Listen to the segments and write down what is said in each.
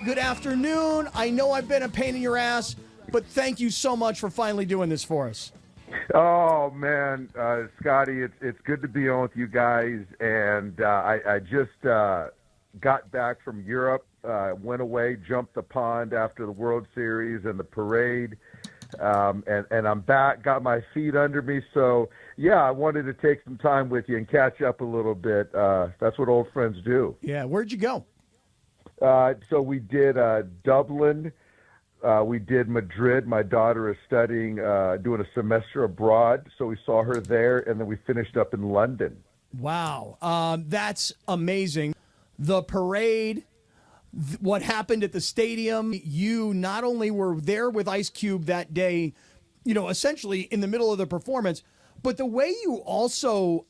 good afternoon. I know I've been a pain in your ass, but thank you so much for finally doing this for us. Oh, man, Scotty, it's good to be on with you guys. And I just got back from Europe, went away, jumped the pond after the World Series and the parade. And I'm back, got my feet under me. So, yeah, I wanted to take some time with you and catch up a little bit. That's what old friends do. Yeah, where'd you go? So we did Dublin. We did Madrid. My daughter is studying, doing a semester abroad. So we saw her there, and then we finished up in London. Wow. That's amazing. The parade, what happened at the stadium, you not only were there with Ice Cube that day, you know, essentially in the middle of the performance, but the way you also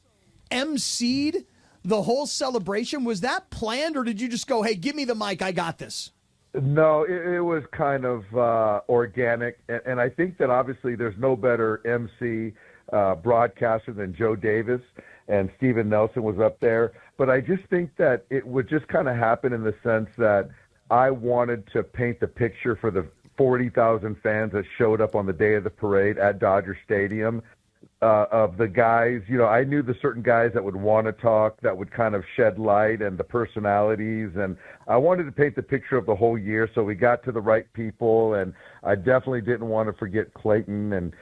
emceed the whole celebration, was that planned, or did you just go, hey, give me the mic, I got this? No, it was kind of organic, and I think that obviously there's no better MC broadcaster than Joe Davis, and Steven Nelson was up there. But I just think that it would just kind of happen in the sense that I wanted to paint the picture for the 40,000 fans that showed up on the day of the parade at Dodger Stadium. Of the guys, you know, I knew the certain guys that would want to talk, that would kind of shed light, and the personalities, and I wanted to paint the picture of the whole year, so we got to the right people, and I definitely didn't want to forget Clayton, and,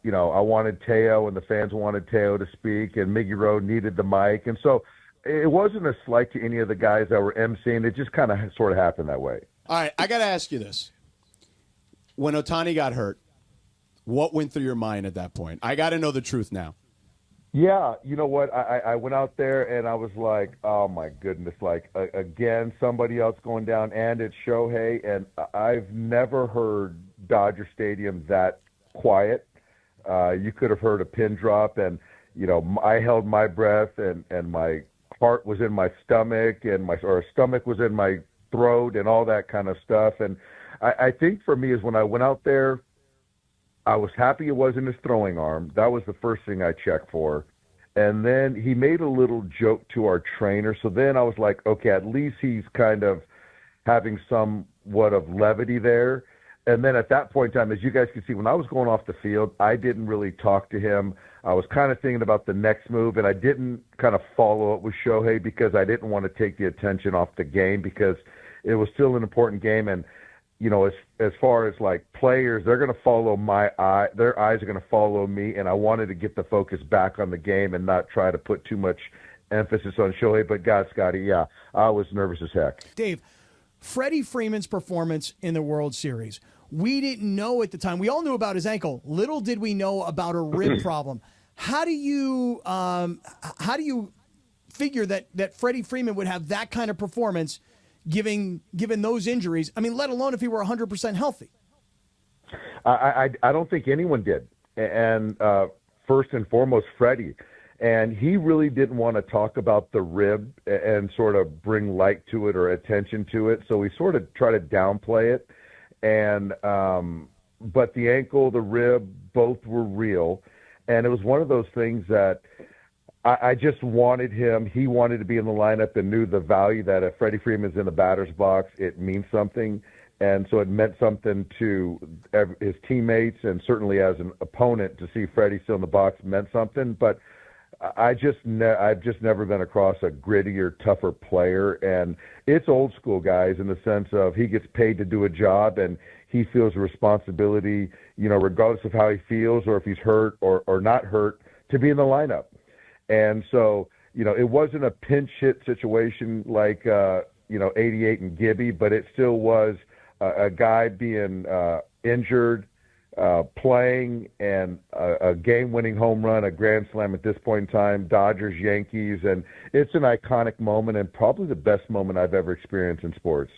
you know, I wanted Teo, and the fans wanted Teo to speak, and Miggy Rowe needed the mic, and so it wasn't a slight to any of the guys that were emceeing. It just kind of sort of happened that way. All right, I got to ask you this. When Ohtani got hurt, what went through your mind at that point? I got to know the truth now. Yeah, you know what? I went out there and I was like, oh my goodness, like again, somebody else going down, and it's Shohei, and I've never heard Dodger Stadium that quiet. You could have heard a pin drop, and you know, I held my breath, and my heart was in my stomach, and my stomach was in my throat, and all that kind of stuff. And I think for me is when I went out there, I was happy it wasn't his throwing arm. That was the first thing I checked for. And then he made a little joke to our trainer. So then I was like, okay, at least he's kind of having somewhat of levity there. And then at that point in time, as you guys can see, when I was going off the field, I didn't really talk to him. I was kind of thinking about the next move, and I didn't kind of follow up with Shohei because I didn't want to take the attention off the game, because it was still an important game. And you know, as far as like players, they're going to follow my eye. Their eyes are going to follow me, and I wanted to get the focus back on the game and not try to put too much emphasis on Shohei. But God, Scotty, yeah, I was nervous as heck. Dave, Freddie Freeman's performance in the World Series, we didn't know at the time. We all knew about his ankle. Little did we know about a rib problem. How do you figure that Freddie Freeman would have that kind of performance given those injuries? I mean, let alone if he were 100% healthy. I don't think anyone did. And first and foremost, Freddie. And he really didn't want to talk about the rib and sort of bring light to it or attention to it. So we sort of try to downplay it. And but the ankle, the rib, both were real. And it was one of those things that I just wanted him. He wanted to be in the lineup and knew the value that if Freddie Freeman's in the batter's box, it means something. And so it meant something to his teammates, and certainly as an opponent to see Freddie still in the box meant something. But I've just never been across a grittier, tougher player. And it's old school, guys, in the sense of he gets paid to do a job, and he feels a responsibility, you know, regardless of how he feels or if he's hurt or not hurt, to be in the lineup. And so, you know, it wasn't a pinch hit situation like, you know, 88 and Gibby, but it still was a guy being injured, playing, and a game-winning home run, a grand slam at this point in time, Dodgers, Yankees, and it's an iconic moment and probably the best moment I've ever experienced in sports.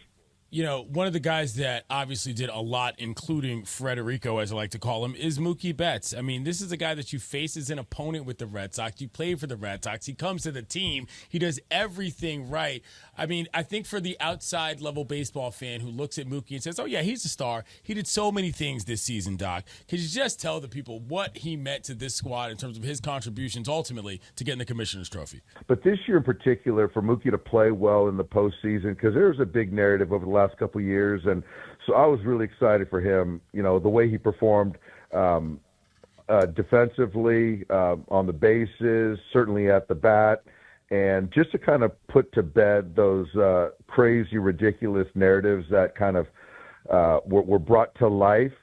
You know, one of the guys that obviously did a lot, including Frederico, as I like to call him, is Mookie Betts. I mean, this is a guy that you face as an opponent with the Red Sox. You played for the Red Sox. He comes to the team. He does everything right. I mean, I think for the outside-level baseball fan who looks at Mookie and says, oh, yeah, he's a star. He did so many things this season, Doc. Could you just tell the people what he meant to this squad in terms of his contributions ultimately to getting the Commissioner's Trophy? But this year in particular, for Mookie to play well in the postseason, because there was a big narrative over the last last couple of years. And so I was really excited for him, the way he performed defensively, on the bases, certainly at the bat, and just to kind of put to bed those crazy, ridiculous narratives that kind of were brought to life.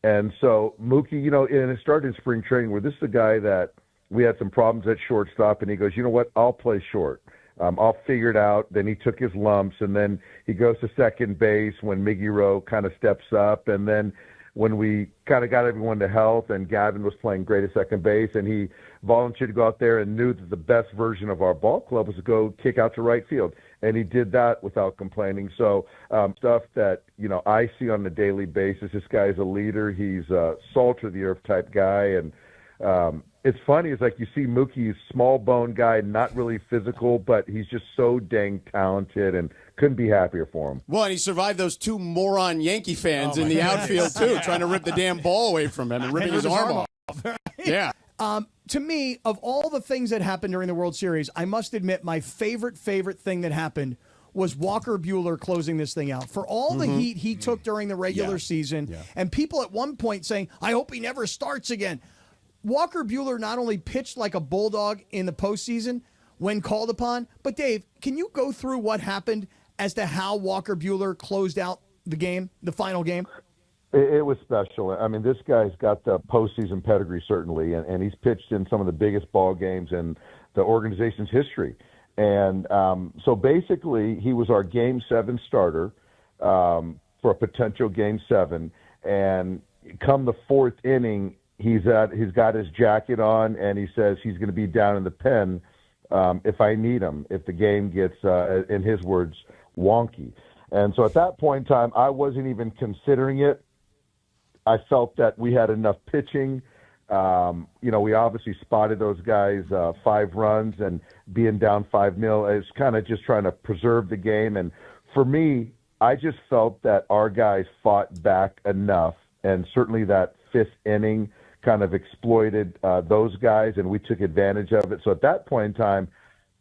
And so Mookie, and it started in spring training where this is a guy that we had some problems at shortstop, and he goes, you know what, I'll play short. I'll figure it out. Then he took his lumps, and then he goes to second base when Miggy Rowe kind of steps up. And then when we kind of got everyone to health and Gavin was playing great at second base, and he volunteered to go out there and knew that the best version of our ball club was to go kick out to right field. And he did that without complaining. So stuff that, I see on a daily basis. This guy's a leader. He's a salt of the earth type guy. And it's funny. It's like you see Mookie's small bone guy, not really physical, but he's just so dang talented and couldn't be happier for him. Well, and he survived those two moron Yankee fans in the outfield, too, trying to rip the damn ball away from him and ripping his arm off. Yeah. To me, of all the things that happened during the World Series, I must admit my favorite thing that happened was Walker Buehler closing this thing out. For all the heat he took during the regular season, and people at one point saying, I hope he never starts again. Walker Buehler not only pitched like a bulldog in the postseason when called upon, but Dave, can you go through what happened as to how Walker Buehler closed out the game, the final game? It was special. I mean, this guy's got the postseason pedigree, certainly, and he's pitched in some of the biggest ball games in the organization's history. And so basically, he was our Game 7 starter for a potential Game 7. And come the fourth inning, he's got his jacket on, and he says he's going to be down in the pen if I need him, if the game gets, in his words, wonky. And so at that point in time, I wasn't even considering it. I felt that we had enough pitching. We obviously spotted those guys 5 runs and being down 5-0. It's kind of just trying to preserve the game. And for me, I just felt that our guys fought back enough, and certainly that 5th inning kind of exploited those guys, and we took advantage of it. So at that point in time,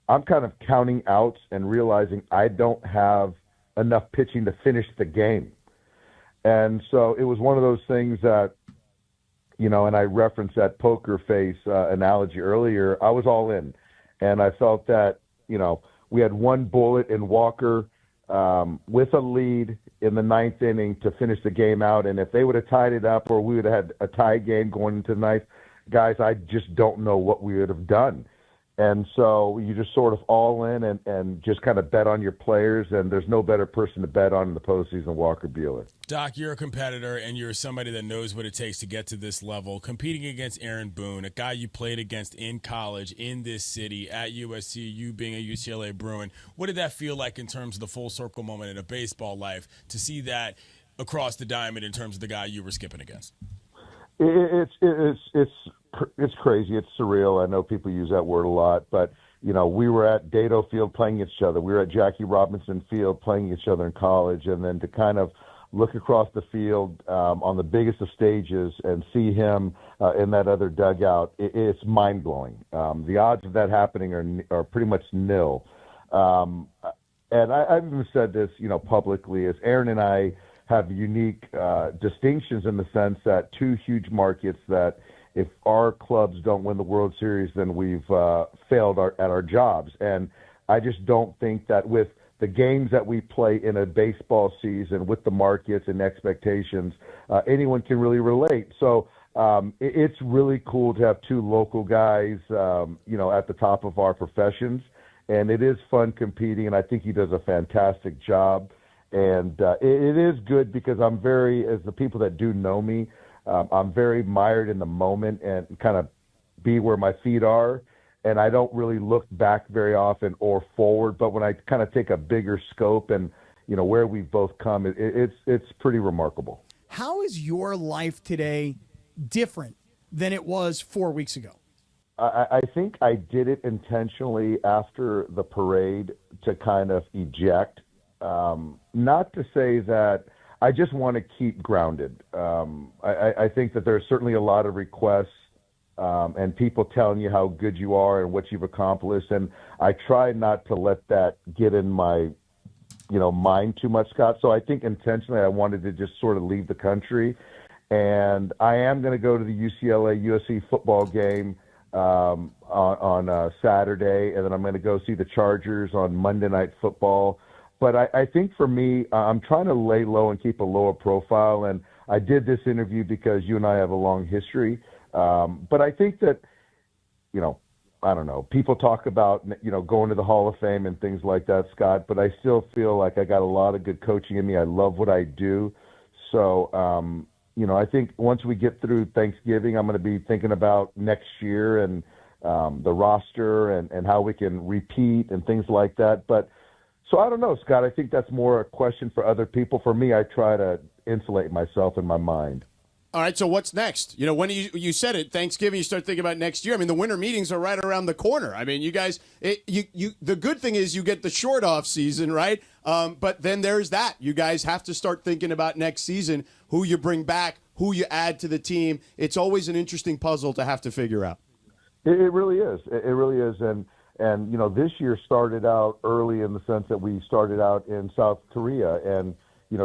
I'm kind of counting outs and realizing I don't have enough pitching to finish the game. And so it was one of those things that, and I referenced that poker face analogy earlier. I was all in, and I felt that, we had one bullet in Walker with a lead in the 9th inning to finish the game out. And if they would have tied it up, or we would have had a tie game going into the 9th, guys, I just don't know what we would have done. And so you just sort of all in and just kind of bet on your players, and there's no better person to bet on in the postseason than Walker Buehler. Doc, you're a competitor, and you're somebody that knows what it takes to get to this level. Competing against Aaron Boone, a guy you played against in college, in this city, at USC, you being a UCLA Bruin, what did that feel like in terms of the full circle moment in a baseball life to see that across the diamond in terms of the guy you were skipping against? It's crazy. It's surreal. I know people use that word a lot, but we were at Dado Field playing each other. We were at Jackie Robinson Field playing each other in college, and then to kind of look across the field on the biggest of stages and see him in that other dugout, it's mind blowing. The odds of that happening are pretty much nil. And I've even said this, publicly, as Aaron and I have unique distinctions in the sense that 2 huge markets that if our clubs don't win the World Series, then we've failed at our jobs. And I just don't think that with the games that we play in a baseball season, with the markets and expectations, anyone can really relate. So it's really cool to have 2 local guys, at the top of our professions. And it is fun competing, and I think he does a fantastic job. And it is good because I'm as the people that do know me, I'm very mired in the moment and kind of be where my feet are. And I don't really look back very often or forward. But when I kind of take a bigger scope and, where we've both come, it's pretty remarkable. How is your life today different than it was 4 weeks ago? I think I did it intentionally after the parade to kind of eject. Not to say that I just want to keep grounded. I think that there's certainly a lot of requests and people telling you how good you are and what you've accomplished. And I try not to let that get in my mind too much, Scott. So I think intentionally I wanted to just sort of leave the country. And I am going to go to the UCLA-USC football game on Saturday, and then I'm going to go see the Chargers on Monday Night Football. But I think for me, I'm trying to lay low and keep a lower profile. And I did this interview because you and I have a long history. But I think that, I don't know, people talk about, going to the Hall of Fame and things like that, Scott, but I still feel like I got a lot of good coaching in me. I love what I do. So, I think once we get through Thanksgiving, I'm going to be thinking about next year and the roster and how we can repeat and things like that. But so I don't know, Scott. I think that's more a question for other people. For me, I try to insulate myself in my mind. All right, so what's next? When you said it, Thanksgiving, you start thinking about next year. I mean, the winter meetings are right around the corner. I mean, you guys, the good thing is you get the short off season, right? But then there's that. You guys have to start thinking about next season, who you bring back, who you add to the team. It's always an interesting puzzle to have to figure out. It really is. It really is. And this year started out early in the sense that we started out in South Korea, and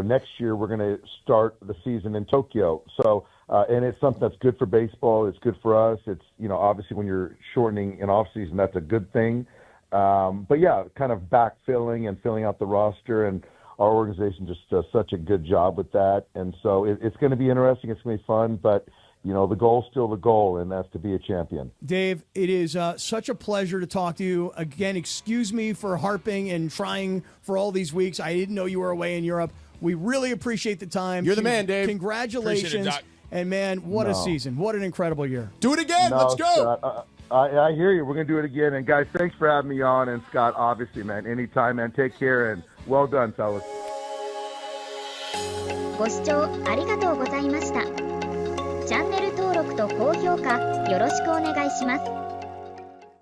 next year we're going to start the season in Tokyo. So, and it's something that's good for baseball. It's good for us. It's, obviously when you're shortening in off season, that's a good thing. But yeah, kind of backfilling and filling out the roster, and our organization just does such a good job with that. And so it's going to be interesting. It's going to be fun, but the goal's still the goal, and that's to be a champion. Dave, it is such a pleasure to talk to you. Again, excuse me for harping and trying for all these weeks. I didn't know you were away in Europe. We really appreciate the time. You're the man, Dave. Congratulations. Appreciate it, Doc. And, man, what a season. What an incredible year. Do it again. Let's go. Scott, I hear you. We're going to do it again. And, guys, thanks for having me on. And, Scott, obviously, man, anytime, man. Take care, and well done, fellas. ご視聴ありがとうございました。チャンネル登録と高評価よろしくお願いします。